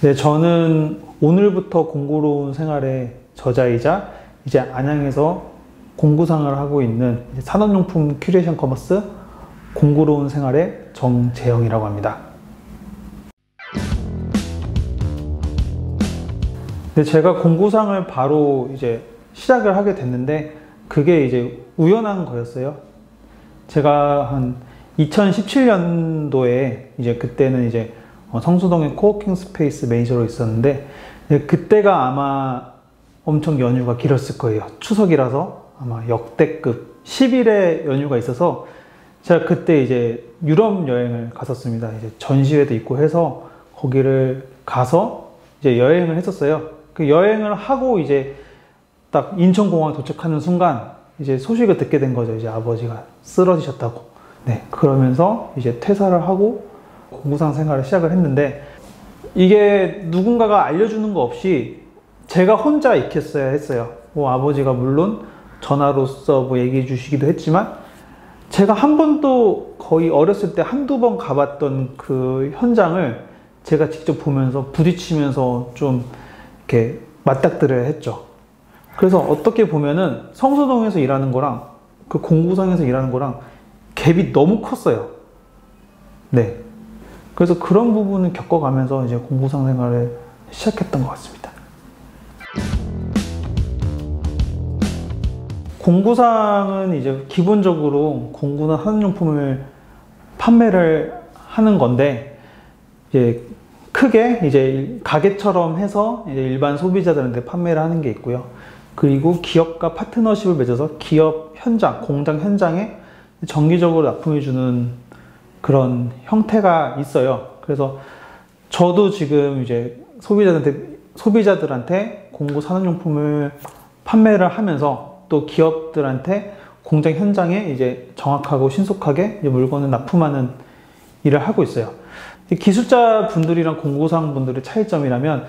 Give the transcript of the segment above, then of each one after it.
네, 저는 오늘부터 공고로운 생활의 저자이자 이제 안양에서 공구상을 하고 있는 산업용품 큐레이션 커머스 공고로운 생활의 정재영이라고 합니다. 네, 제가 공구상을 바로 이제 시작을 하게 됐는데 그게 이제 우연한 거였어요. 제가 한 2017년도에 이제 그때는 이제 성수동의 코워킹 스페이스 매니저로 있었는데 그때가 아마 엄청 연휴가 길었을 거예요. 추석이라서 아마 역대급 10일의 연휴가 있어서 제가 그때 이제 유럽 여행을 갔었습니다. 이제 전시회도 있고 해서 거기를 가서 이제 여행을 했었어요. 그 여행을 하고 이제 딱 인천공항에 도착하는 순간 이제 소식을 듣게 된 거죠. 이제 아버지가 쓰러지셨다고. 네, 그러면서 이제 퇴사를 하고 공구상 생활을 시작을 했는데 이게 누군가가 알려주는 거 없이 제가 혼자 익혔어야 했어요. 아버지가 물론 전화로서 뭐 얘기해 주시기도 했지만 제가 한 번도 거의 어렸을 때 한두 번 가봤던 그 현장을 제가 직접 보면서 부딪히면서 좀 이렇게 맞닥뜨려야 했죠. 그래서 어떻게 보면은 성수동에서 일하는 거랑 그 공구상에서 일하는 거랑 갭이 너무 컸어요. 네. 그래서 그런 부분을 겪어가면서 이제 공구상 생활을 시작했던 것 같습니다. 공구상은 이제 기본적으로 공구나 산업용품을 판매를 하는 건데, 이제 크게 이제 가게처럼 해서 이제 일반 소비자들한테 판매를 하는 게 있고요. 그리고 기업과 파트너십을 맺어서 기업 현장, 공장 현장에 정기적으로 납품해주는 그런 형태가 있어요. 그래서 저도 지금 이제 소비자들한테 공구 산업용품을 판매를 하면서 또 기업들한테 공장 현장에 이제 정확하고 신속하게 이제 물건을 납품하는 일을 하고 있어요. 기술자 분들이랑 공구상 분들의 차이점이라면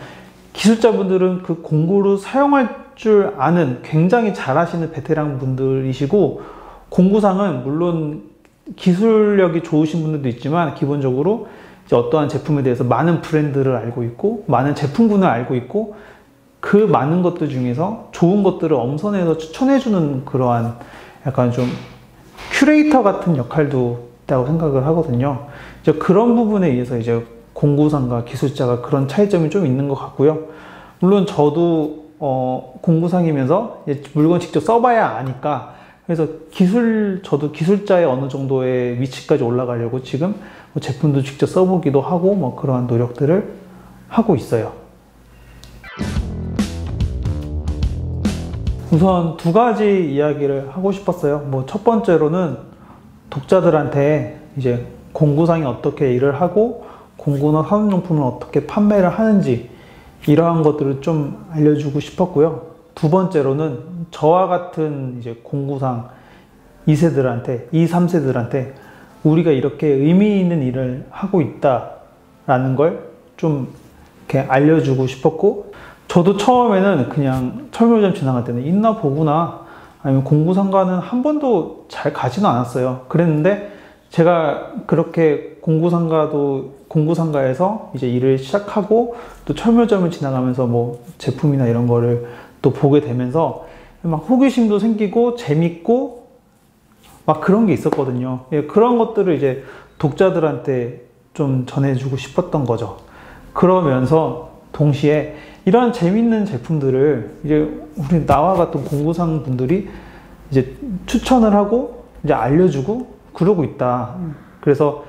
기술자 분들은 그 공구를 사용할 줄 아는 굉장히 잘하시는 베테랑 분들이시고 공구상은 물론 기술력이 좋으신 분들도 있지만 기본적으로 이제 어떠한 제품에 대해서 많은 브랜드를 알고 있고 많은 제품군을 알고 있고 그 많은 것들 중에서 좋은 것들을 엄선해서 추천해주는 그러한 약간 좀 큐레이터 같은 역할도 있다고 생각을 하거든요. 이제 그런 부분에 의해서 이제 공구상과 기술자가 그런 차이점이 좀 있는 것 같고요. 물론 저도 공구상이면서 물건 직접 써봐야 아니까 그래서 저도 기술자의 어느 정도의 위치까지 올라가려고 지금 제품도 직접 써보기도 하고 뭐 그러한 노력들을 하고 있어요. 우선 두 가지 이야기를 하고 싶었어요. 첫 번째로는 독자들한테 이제 공구상이 어떻게 일을 하고 공구나 산업용품을 어떻게 판매를 하는지 이러한 것들을 좀 알려주고 싶었고요. 두 번째로는 저와 같은 이제 공구상 2세들한테, 2, 3세들한테 우리가 이렇게 의미 있는 일을 하고 있다라는 걸 좀 이렇게 알려주고 싶었고, 저도 처음에는 그냥 철물점 지나갈 때는 있나 보구나, 아니면 공구상가는 한 번도 잘 가지는 않았어요. 그랬는데 제가 그렇게 공구상가에서 이제 일을 시작하고 또 철물점을 지나가면서 뭐 제품이나 이런 거를 또 보게 되면서 막 호기심도 생기고 재밌고 막 그런 게 있었거든요. 그런 것들을 이제 독자들한테 좀 전해주고 싶었던 거죠. 그러면서 동시에 이런 재밌는 제품들을 이제 우리 나와 같은 공구상 분들이 이제 추천을 하고 이제 알려주고 그러고 있다. 그래서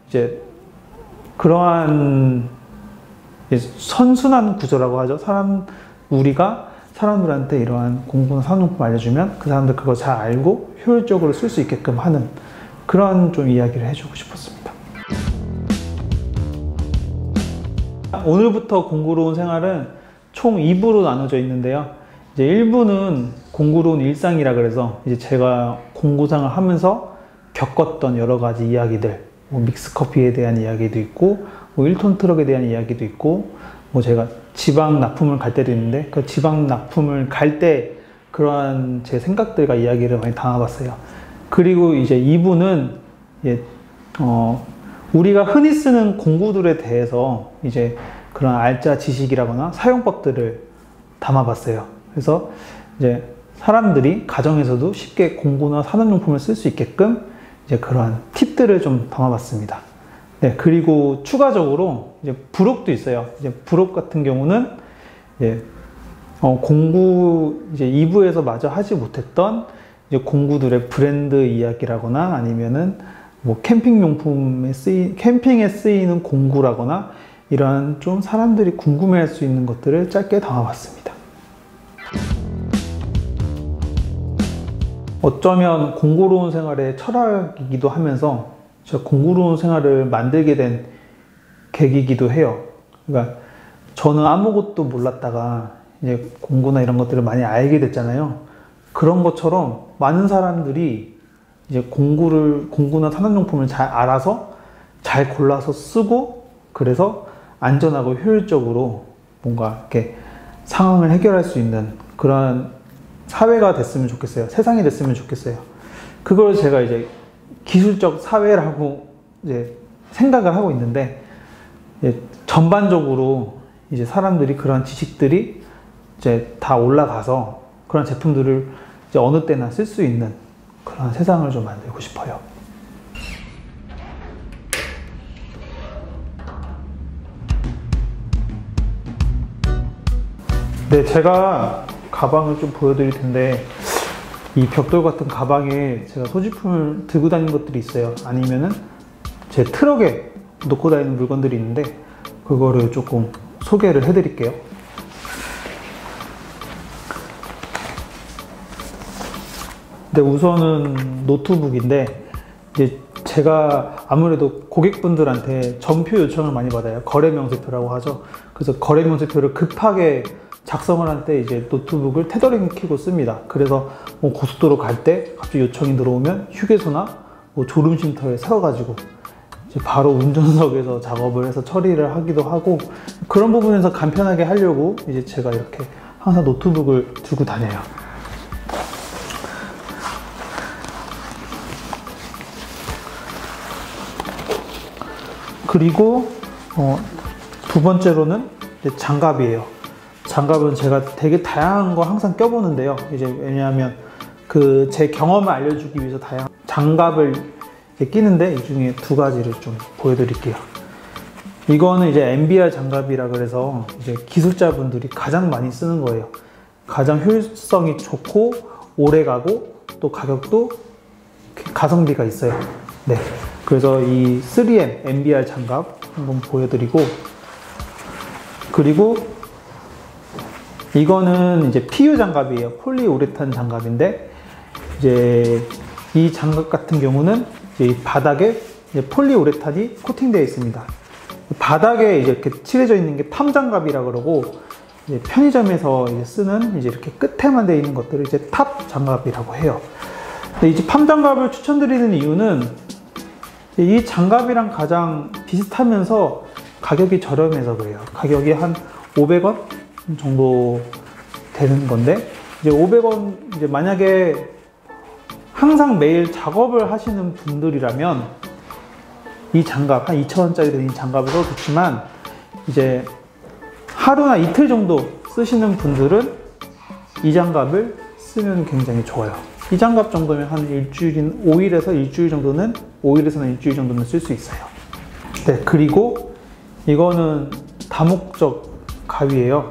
이제 그러한 선순환 구조라고 하죠. 우리가 사람들한테 이러한 공구나 산업용품 알려주면 그 사람들 그거 잘 알고 효율적으로 쓸 수 있게끔 하는 그런 좀 이야기를 해주고 싶었습니다. 오늘부터 공고로운 생활은 총 2부로 나눠져 있는데요. 이제 1부는 공고로운 일상이라 그래서 이제 제가 공구상을 하면서 겪었던 여러 가지 이야기들, 믹스커피에 대한 이야기도 있고 1톤 트럭에 대한 이야기도 있고 제가 지방 납품을 갈 때도 있는데 그 지방 납품을 갈 때 그러한 제 생각들과 이야기를 많이 담아봤어요. 그리고 이제 2부는 우리가 흔히 쓰는 공구들에 대해서 이제 그런 알짜 지식이라거나 사용법들을 담아봤어요. 그래서 이제 사람들이 가정에서도 쉽게 공구나 산업용품을 쓸 수 있게끔 이제 그러한 팁들을 좀 담아봤습니다. 네, 그리고 추가적으로 이제 부록도 있어요. 이제 부록 같은 경우는 이제 공구 이제 2부에서 마저 하지 못했던 이제 공구들의 브랜드 이야기라거나 아니면은 뭐 캠핑에 쓰이는 공구라거나 이러한 좀 사람들이 궁금해할 수 있는 것들을 짧게 담아봤습니다. 어쩌면 공고로운 생활의 철학이기도 하면서 제가 공고로운 생활을 만들게 된 계기이기도 해요. 그러니까 저는 아무것도 몰랐다가 이제 공구나 이런 것들을 많이 알게 됐잖아요. 그런 것처럼 많은 사람들이 이제 공구나 산업용품을 잘 알아서 잘 골라서 쓰고 그래서 안전하고 효율적으로 뭔가 이렇게 상황을 해결할 수 있는 그런 사회가 됐으면 좋겠어요. 세상이 됐으면 좋겠어요. 그걸 제가 이제 기술적 사회라고 이제 생각을 하고 있는데 이제 전반적으로 이제 사람들이 그런 지식들이 이제 다 올라가서 그런 제품들을 이제 어느 때나 쓸 수 있는 그런 세상을 좀 만들고 싶어요. 네, 제가 가방을 좀 보여드릴 텐데 이 벽돌 같은 가방에 제가 소지품을 들고 다니는 것들이 있어요. 아니면은 제 트럭에 놓고 다니는 물건들이 있는데 그거를 조금 소개를 해드릴게요. 네, 우선은 노트북인데 이제 제가 아무래도 고객분들한테 전표 요청을 많이 받아요. 거래 명세표라고 하죠. 그래서 거래 명세표를 급하게 작성을 할 때 이제 노트북을 테더링 켜고 씁니다. 그래서 뭐 고속도로 갈 때 갑자기 요청이 들어오면 휴게소나 뭐 졸음쉼터에 세워가지고 이제 바로 운전석에서 작업을 해서 처리를 하기도 하고 그런 부분에서 간편하게 하려고 이제 제가 이렇게 항상 노트북을 들고 다녀요. 그리고 두 번째로는 이제 장갑이에요. 장갑은 제가 되게 다양한 거 항상 껴보는데요. 이제 왜냐하면 그 제 경험을 알려주기 위해서 다양한 장갑을 끼는데 이 중에 두 가지를 좀 보여드릴게요. 이거는 이제 MBR 장갑이라 그래서 이제 기술자분들이 가장 많이 쓰는 거예요. 가장 효율성이 좋고 오래가고 또 가격도 가성비가 있어요. 네, 그래서 이 3M MBR 장갑 한번 보여드리고 그리고 이거는 이제 PU 장갑이에요. 폴리우레탄 장갑인데 이제 이 장갑 같은 경우는 이제 바닥에 이제 폴리우레탄이 코팅되어 있습니다. 바닥에 이제 이렇게 칠해져 있는 게 팜 장갑이라 그러고 이제 편의점에서 이제 쓰는 이제 이렇게 끝에만 되어 있는 것들을 이제 탑 장갑이라고 해요. 근데 이제 팜 장갑을 추천드리는 이유는 이 장갑이랑 가장 비슷하면서 가격이 저렴해서 그래요. 가격이 한 500원 정도 되는 건데 이제 500원 이제 만약에 항상 매일 작업을 하시는 분들이라면 이 장갑 한 2,000원짜리 되는 장갑을 써도 좋지만 이제 하루나 이틀 정도 쓰시는 분들은 이 장갑을 쓰면 굉장히 좋아요. 이 장갑 정도면 한 5일에서 일주일 정도는 5일에서는 일주일 정도는 쓸 수 있어요. 네, 그리고 이거는 다목적 가위예요.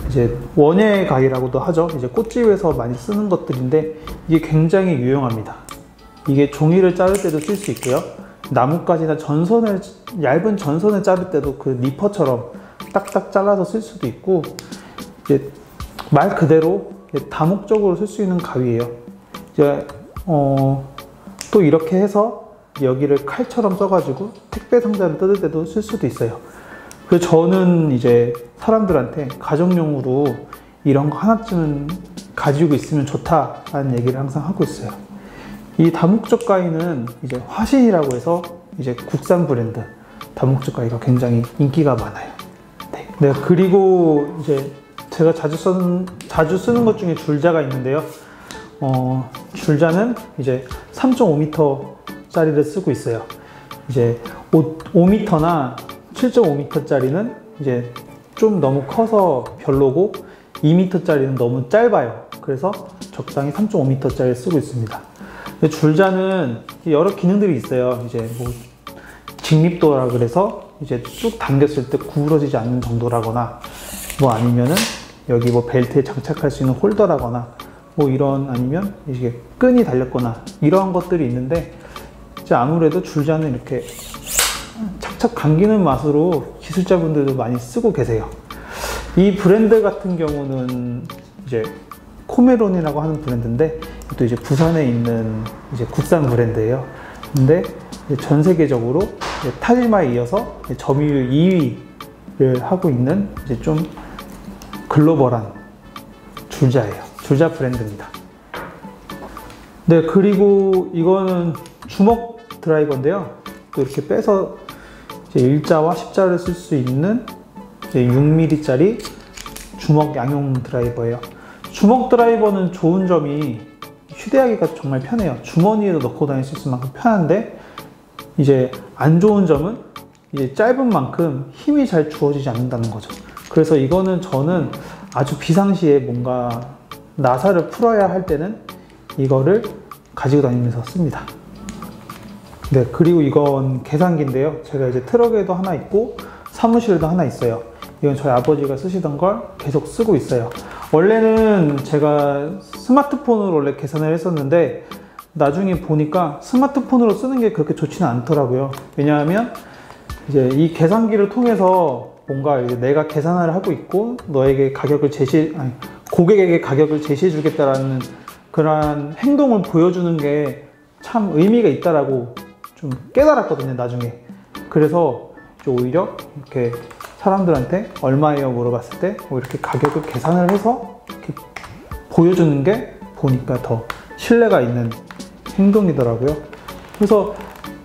이제 원예 가위라고도 하죠. 이제 꽃집에서 많이 쓰는 것들인데 이게 굉장히 유용합니다. 이게 종이를 자를 때도 쓸 수 있고요. 나뭇가지나 얇은 전선을 자를 때도 그 니퍼처럼 딱딱 잘라서 쓸 수도 있고 이제 말 그대로 다목적으로 쓸 수 있는 가위예요. 이제 또 이렇게 해서 여기를 칼처럼 써가지고 택배 상자를 뜯을 때도 쓸 수도 있어요. 그래서 저는 이제 사람들한테 가정용으로 이런 거 하나쯤은 가지고 있으면 좋다라는 얘기를 항상 하고 있어요. 이 다목적 가위는 이제 화신이라고 해서 이제 국산 브랜드 다목적 가위가 굉장히 인기가 많아요. 네, 그리고 이제 제가 자주 쓰는 것 중에 줄자가 있는데요. 줄자는 이제 3.5m 짜리를 쓰고 있어요. 이제 5m나 7.5m 짜리는 이제 좀 너무 커서 별로고 2m짜리는 너무 짧아요. 그래서 적당히 3.5m짜리 쓰고 있습니다. 줄자는 여러 기능들이 있어요. 이제 뭐 직립도라 그래서 이제 쭉 당겼을 때 구부러지지 않는 정도라거나, 뭐 아니면은 여기 뭐 벨트에 장착할 수 있는 홀더라거나, 뭐 이런, 아니면 이게 끈이 달렸거나 이러한 것들이 있는데, 이제 아무래도 줄자는 이렇게 착착 감기는 맛으로 기술자분들도 많이 쓰고 계세요. 이 브랜드 같은 경우는 이제 코메론이라고 하는 브랜드인데, 또 이제 부산에 있는 이제 국산 브랜드예요. 근데 전 세계적으로 타지마에 이어서 점유율 2위를 하고 있는 이제 좀 글로벌한 줄자예요. 줄자 브랜드입니다. 네, 그리고 이거는 주먹 드라이버인데요. 또 이렇게 빼서 이제 일자와 십자를 쓸 수 있는 6mm짜리 주먹 양용 드라이버예요. 주먹 드라이버는 좋은 점이 휴대하기가 정말 편해요. 주머니에도 넣고 다닐 수 있을 만큼 편한데, 이제 안 좋은 점은 이제 짧은 만큼 힘이 잘 주어지지 않는다는 거죠. 그래서 이거는 저는 아주 비상시에 뭔가 나사를 풀어야 할 때는 이거를 가지고 다니면서 씁니다. 네, 그리고 이건 계산기인데요. 제가 이제 트럭에도 하나 있고 사무실에도 하나 있어요. 이건 저희 아버지가 쓰시던 걸 계속 쓰고 있어요. 원래는 제가 스마트폰으로 원래 계산을 했었는데, 나중에 보니까 스마트폰으로 쓰는 게 그렇게 좋지는 않더라고요. 왜냐하면 이제 이 계산기를 통해서 뭔가 이제 내가 계산을 하고 있고 너에게 가격을 고객에게 가격을 제시해 주겠다라는 그러한 행동을 보여주는 게 참 의미가 있다라고 좀 깨달았거든요, 나중에. 그래서 오히려 이렇게 사람들한테 얼마예요 물어봤을 때 이렇게 가격을 계산을 해서 이렇게 보여주는 게 보니까 더 신뢰가 있는 행동이더라고요. 그래서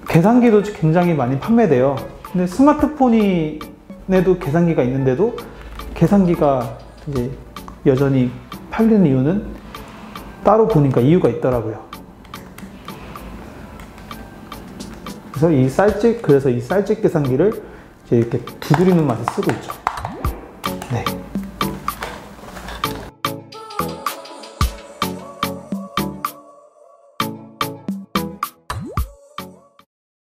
계산기도 굉장히 많이 판매돼요. 근데 스마트폰에도 계산기가 있는데도 계산기가 이제 여전히 팔리는 이유는 따로 보니까 이유가 있더라고요. 그래서 이 쌀집 계산기를 이제 이렇게 두드리는 맛에 쓰고 있죠. 네.